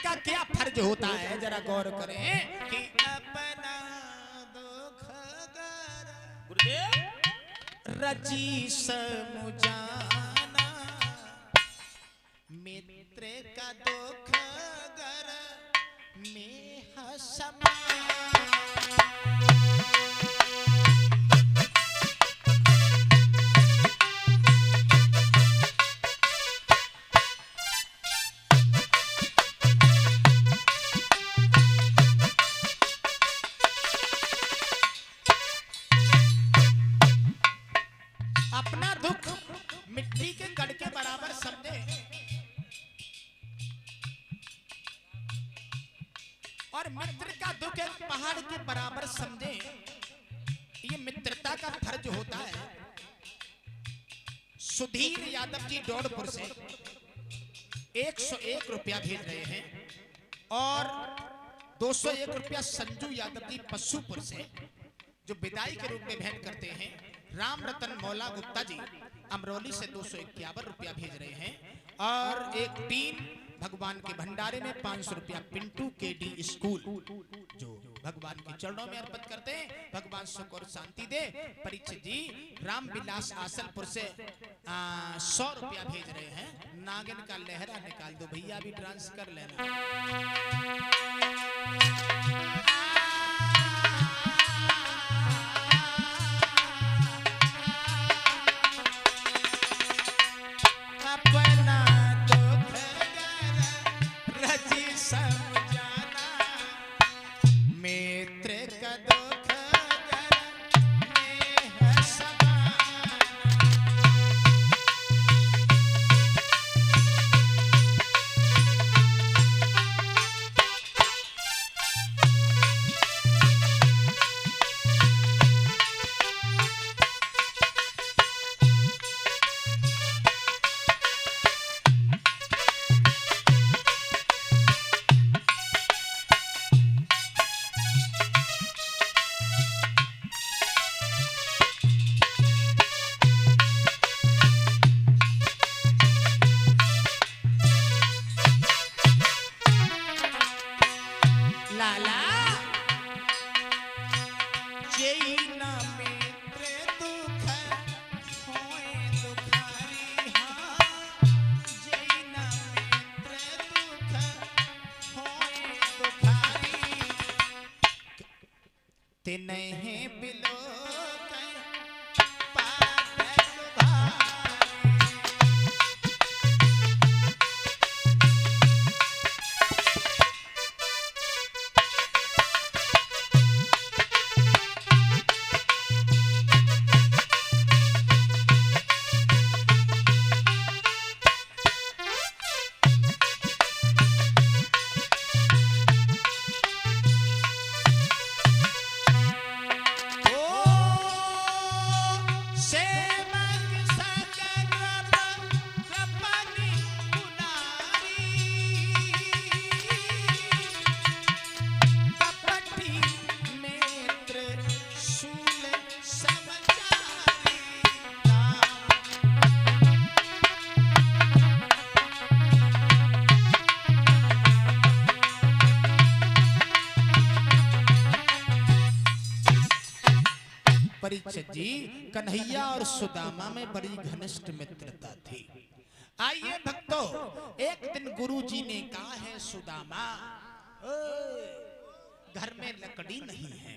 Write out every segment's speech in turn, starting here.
का क्या फर्ज होता है, जरा गौर करें कि अपना दुख गुरुदेव रजी समुझाना, मित्र का दुख गर में हसमा। अपना दुख मिट्टी के कण के बराबर समझे और मित्र का दुख एक पहाड़ के बराबर समझे, ये मित्रता का फर्ज होता है। सुधीर यादव जी डोडपुर से 101 रुपया भेज रहे हैं और 201 रुपया संजू यादव जी पशुपुर से जो विदाई के रूप में भेंट करते हैं। राम रतन मौला गुप्ता जी अमरोली से 251 रुपया भेज रहे हैं और एक टीम भगवान के भंडारे में 500 रुपया पिंटू केडी स्कूल जो भगवान के चरणों में अर्पित करते हैं। भगवान सुख और शांति दे। परीक्षित जी रामविलास आसलपुर से 100 रुपया भेज रहे हैं। नागिन का लहरा निकाल दो भैया, भी डांस कर लेना। नहीं बिलो परीक्षित जी कन्हैया और सुदामा में बड़ी घनिष्ठ मित्रता थी। आइए भक्तों, एक दिन गुरु जी ने कहा है सुदामा घर में लकड़ी नहीं है,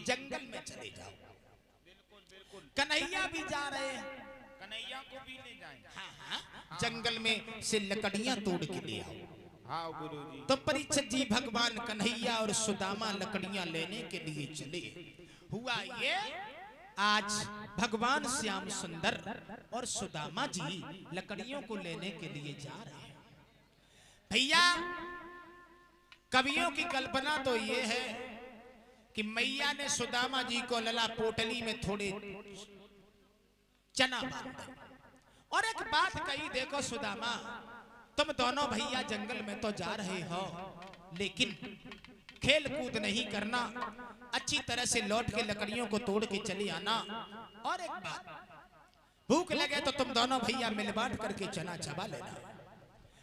जंगल में चले जाओ। कन्हैया भी जा रहे हैं, कन्हैया को भी ले जाएं। हाँ, जंगल में से लकड़ियां तोड़ के ले आओ। हाँ गुरुजी। तो परीक्षित जी भगवान कन्हैया और सुदामा लकड़ियां लेने के लिए चले। हुआ ये, आज भगवान श्याम सुंदर और सुदामा जी लकड़ियों को लेने के लिए जा रहे हैं। भैया कवियों की कल्पना तो ये है कि मैया ने सुदामा जी को लला पोटली में थोड़े चना बांधा और एक बात कही, देखो सुदामा तुम दोनों भैया जंगल में तो जा रहे हो, लेकिन खेल कूद नहीं करना, अच्छी तरह से लौट के लकड़ियों को तोड़ के चले आना। और एक बात, भूख लगे तो तुम दोनों भैया मिल बांट करके चना चबा लेना।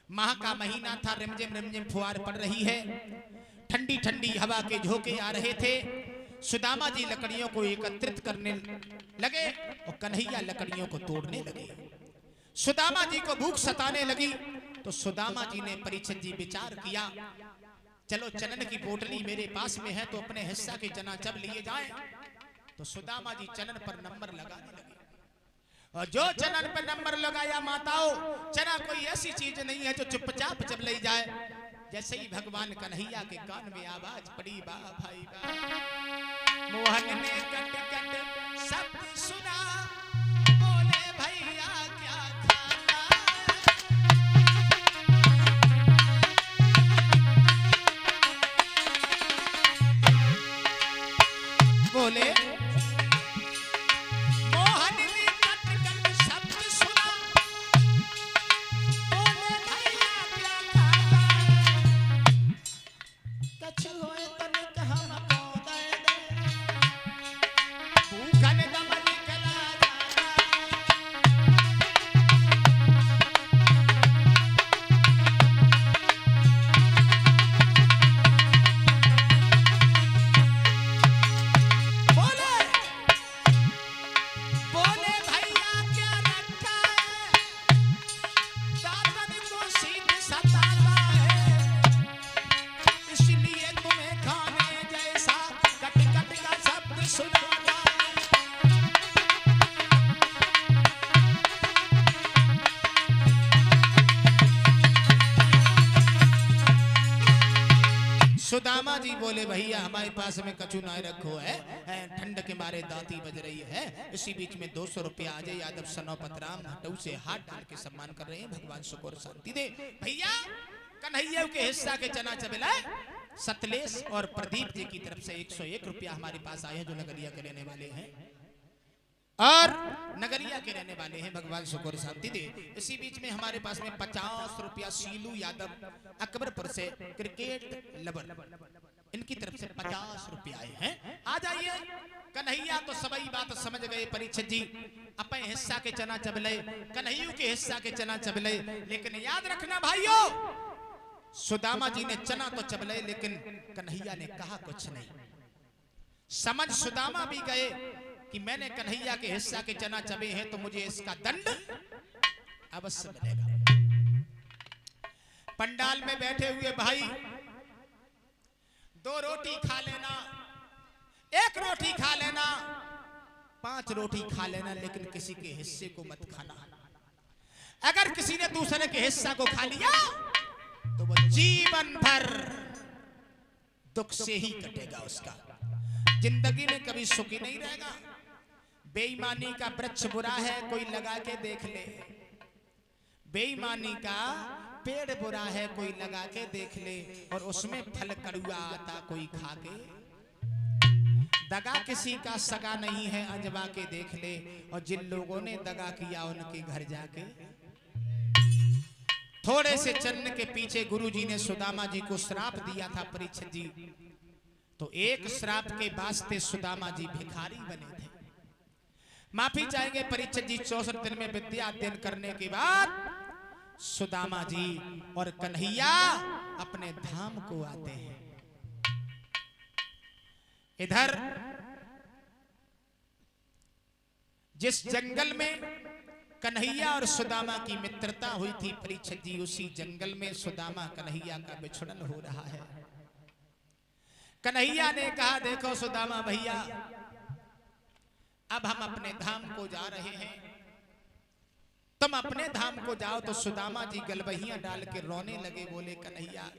माह का महीना था, रिमझिम रिमझिम फुहार पड़ रही है, ठंडी ठंडी हवा के झोंके आ रहे थे। सुदामा जी लकड़ियों को एकत्रित करने लगे और कन्हैया लकड़ियों को तोड़ने लगे। सुदामा जी को भूख सताने लगी तो सुदामा जी ने परीक्षित जी विचार किया, चलो चनन की पोटली मेरे पास में है तो अपने हिस्सा के चना जब लिए जाएं। तो सुदामा जी चनन पर नंबर लगाने लगे और जो चनन पर नंबर लगाया माताओं, चना कोई ऐसी चीज नहीं है जो चुपचाप जब ले जाए। जैसे ही भगवान कन्हैया के कान में आवाज पड़ी, बा भाई बा, मोहन ने कट कट शब्द सुना, बोले भैया क्या खाना, बोले मोहन ने कट कट शब्द सुना, बोले भैया क्या खाना, कछु होए तनिक हमको दे दे, भूखन दम निकला जाना। बोले बोले भैया क्या रखा है, दातन को सीध सताता है, इसलिए तुम्हें खाने जैसा कट कट का शब्द सुनाता है। सुदामा जी बोले भैया हमारे पास में कछु ना रखो है, ठंड के मारे दांती बज रही है। इसी बीच में 200 रुपया अजय यादव सनौपत राम हटऊ से हाथ डाल के सम्मान कर रहे हैं। भगवान सुख और शांति दे। भैया कन्हैया के हिस्सा के चना चबेला सतलेश और प्रदीप जी की तरफ से 101 रुपया हमारे पास आए हैं, जो नगरिया के रहने वाले हैं और नगरिया के रहने वाले हैं। भगवान सुख और शांति दे। इसी बीच में हमारे पास में 50 रुपया सीलू यादव अकबरपुर से क्रिकेट लवर, इनकी तरफ से 50 रुपया आए हैं। आ जाइए, कन्हैया तो सभी बात समझ गए परीक्षित जी, अपने हिस्सा के चना चबले, कन्हैया के हिस्सा के चना चबले। लेकिन याद रखना भाइयों, सुदामा जी ने चना तो चबले लेकिन कन्हैया ने कहा कुछ नहीं। समझ सुदामा भी गए कि मैंने कन्हैया के हिस्सा के चना चबे हैं तो मुझे इसका दंड अवश्य मिलेगा। पंडाल में बैठे हुए भाई, 2 रोटी खा लेना, 1 रोटी खा लेना, 5 रोटी खा लेना, लेकिन किसी के हिस्से को मत खाना। अगर किसी ने दूसरे के हिस्सा को खा लिया तो वो जीवन भर दुख से ही कटेगा उसका, जिंदगी में कभी सुखी नहीं रहेगा। बेईमानी का वृक्ष बुरा है, कोई लगा के देख ले। बेईमानी का पेड़ बुरा है, कोई लगा के देख ले, और उसमें फल कड़ुआ आता, कोई खा के। दगा किसी का सगा नहीं है, अजमा के देख ले। और जिन लोगों ने दगा किया उनके घर जाके। थोड़े से चन्न के पीछे गुरुजी ने सुदामा जी को श्राप दिया था परीक्षित जी, तो एक श्राप के वास्ते सुदामा जी भिखारी बने थे। माफी चाहेंगे परीक्षित जी। 64 दिन में विद्या अध्ययन करने के बाद सुदामा जी और कन्हैया अपने धाम को आते हैं। इधर जिस जंगल में कन्हैया और सुदामा की मित्रता हुई थी परीक्षित जी, उसी जंगल में सुदामा कन्हैया का विछड़न हो रहा है। कन्हैया ने कहा, देखो सुदामा भैया, अब हम अपने धाम को जा रहे हैं, तुम अपने धाम को जाओ। तो सुदामा जी गलबहियां डाल के रोने लगे, बोले कन्हैया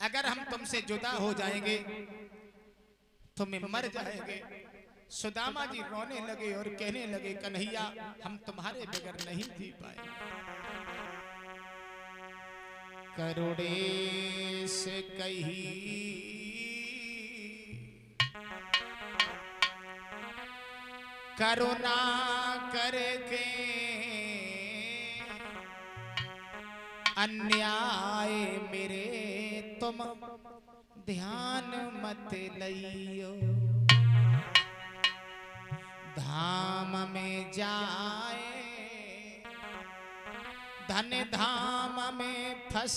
अगर हम तुमसे जुदा हो जाएंगे तो मैं मर जाएंगे। सुदामा जी रोने लगे और कहने लगे, कन्हैया हम तुम्हारे बगैर नहीं जी पाए। करुणेश कही करुणा करके अन्याय मेरे तुम ध्यान मत लियो। धाम में जाए धन धाम में फंस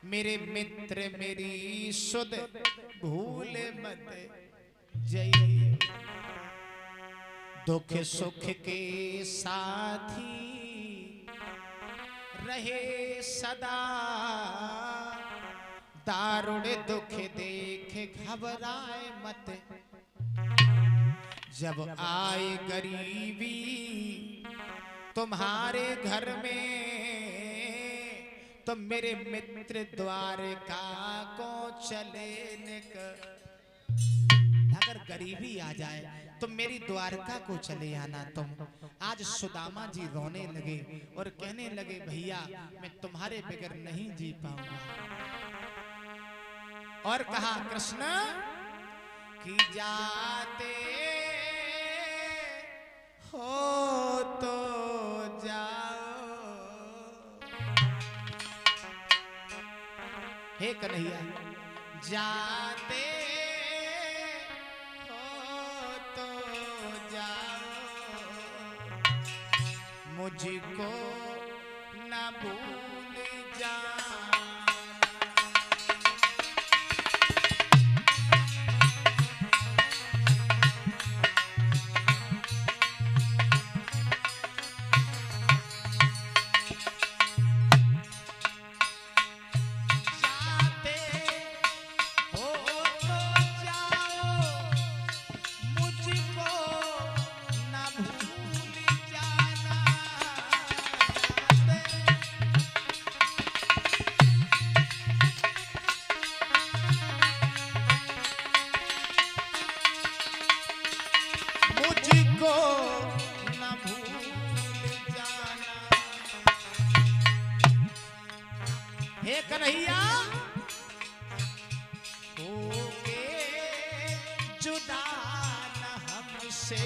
मेरे मित्र मेरी सुध भूल मत जइए। दुख सुख के साथी रहे सदा, दारुण दुख देख घबराए मत। जब आए गरीबी तुम्हारे घर में, तो मेरे मित्र द्वारका को चले निकल। अगर गरीबी आ जाए तो मेरी द्वारका को चले आना तुम। आज सुदामा जी रोने लगे और कहने लगे भैया मैं तुम्हारे बगैर नहीं जी पाऊंगा। और कहा कृष्ण कि जाते हो तो जाओ, हे कन्हैया जाते हो तो जाओ, मुझको न भूल जाओ। हे कन्हैया होगे जुदा न हमसे,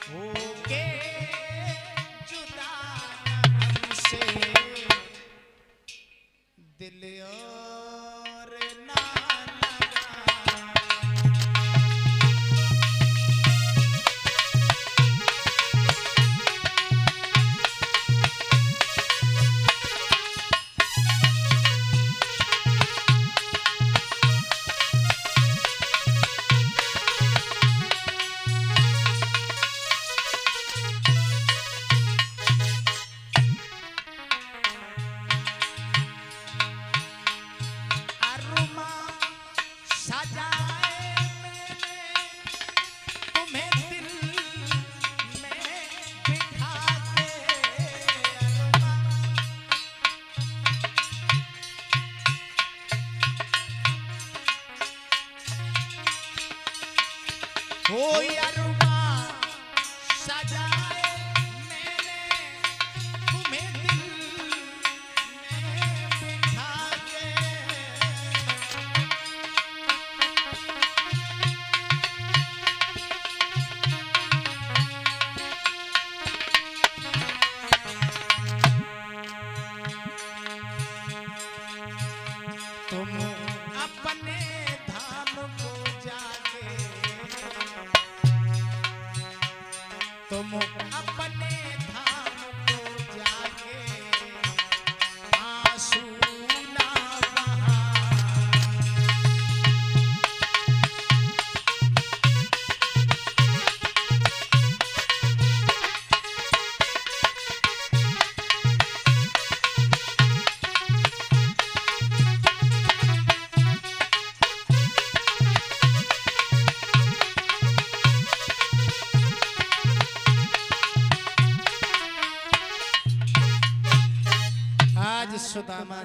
होगे जुदा न हमसे, दिल और ना हो अरुमा सजाए मैंने तुम्हें दिल में बिठा के। तुम अपने धाम को जाके, तुम अपने धाम को जाके आंसू ना बहा। आज सुदामा